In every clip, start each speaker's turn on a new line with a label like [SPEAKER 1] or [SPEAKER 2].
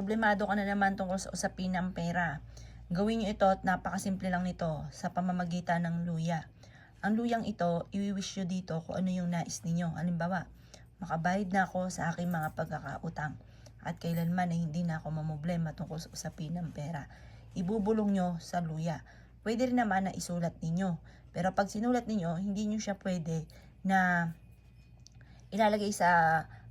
[SPEAKER 1] Problemado ka na naman tungkol sa usapin ng pera. Gawin nyo ito at napakasimple lang nito sa pamamagitan ng luya. Ang luyang ito, i-wish nyo dito kung ano yung nais ninyo. Halimbawa, makabayad na ako sa aking mga pagkakautang at kailanman ay hindi na ako mamblema tungkol sa usapin ng pera. Ibubulong nyo sa luya. Pwede rin naman na isulat ninyo. Pero pag sinulat ninyo, hindi nyo siya pwede na ilalagay sa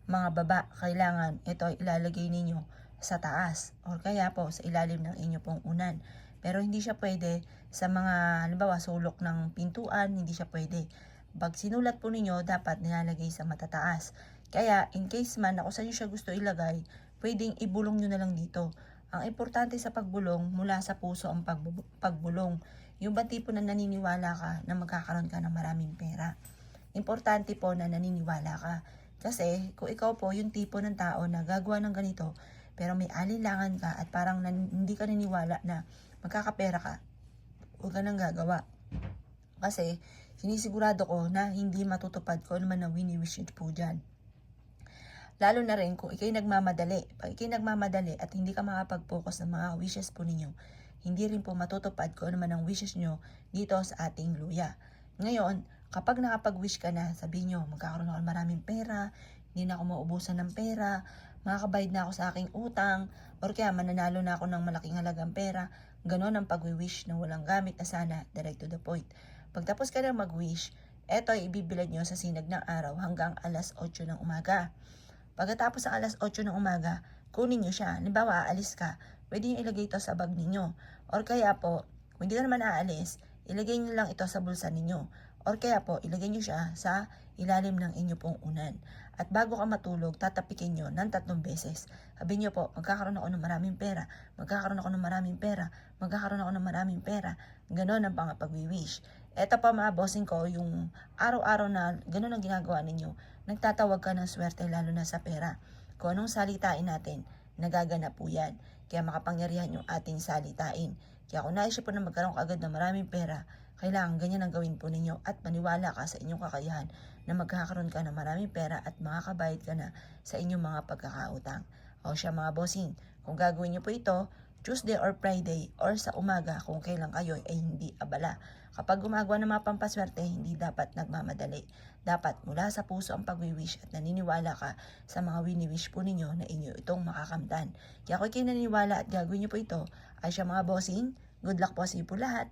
[SPEAKER 1] mga baba. Kailangan ito ilalagay ninyo sa taas o kaya po sa ilalim ng inyo pong unan. Pero hindi siya pwede sa mga halimbawa sulok ng pintuan, hindi siya pwede. Pag sinulat po ninyo, dapat nilalagay sa matataas. Kaya in case man na kung saan nyo siya gusto ilagay, pwedeng ibulong nyo na lang dito. Ang importante sa pagbulong, mula sa puso ang pagbulong. Yung ba tipo na naniniwala ka na magkakaroon ka ng maraming pera? Importante po na naniniwala ka. Kasi kung ikaw po yung tipo ng tao na gagawa ng ganito, pero may alinlangan ka at parang hindi ka naniniwala na magkakapera ka, huwag ka nang gagawa. Kasi sinisigurado ko na hindi matutupad ko naman na wini-wish nyo po dyan. Lalo na rin kung ikay nagmamadali. Pag ikay nagmamadali at hindi ka makapag-focus ng mga wishes po ninyo, hindi rin po matutupad ko naman ang wishes nyo dito sa ating luya. Ngayon, kapag nakapag-wish ka na, sabihin nyo, magkakaroon ako ng maraming pera, hindi na ako maubusan ng pera, makakabayad na ako sa aking utang, or kaya mananalo na ako ng malaking halagang pera. Ganon ang pag-wish na walang gamit na sana, direct to the point. Pagtapos ka na mag-wish, eto ay ibibilad nyo sa sinag ng araw hanggang alas 8 ng umaga. Pagkatapos ng alas 8 ng umaga, kunin nyo siya. Halimbawa, aalis ka, pwede nyo ilagay ito sa bag ninyo. Or kaya po, kung hindi ka naman aalis, ilagay nyo lang ito sa bulsa ninyo. Or kaya po, ilagay nyo siya sa ilalim ng inyo pong unan. At bago ka matulog, tatapikin nyo ng 3 beses. Sabihin nyo po, magkakaroon ako ng maraming pera, magkakaroon ako ng maraming pera, magkakaroon ako ng maraming pera. Ganon ang pag-wish. Eto pa mga bossing ko, yung araw-araw na ganon ang ginagawa ninyo, nagtatawag ka ng swerte lalo na sa pera. Kung anong salitain natin, nagaganap po yan. Kaya makapangyarihan yung ating salitain. Kaya kung naisip po na magkaroon ka agad ng maraming pera, kailangan ganyan ang gawin po ninyo at maniwala ka sa inyong kakayahan na magkakaroon ka ng maraming pera at makakabayad ka na sa inyong mga pagkakautang. O siya mga bossing, kung gagawin nyo po ito, Tuesday or Friday or sa umaga kung kailan kayo ay hindi abala. Kapag gumagawa ng mga pampaswerte, hindi dapat nagmamadali. Dapat mula sa puso ang pag-wish at naniniwala ka sa mga wini-wish po ninyo na inyo itong makakamtan. Kaya kung kayo naniniwala at gagawin nyo po ito, ay siya mga bossing, good luck po sa iyo po lahat.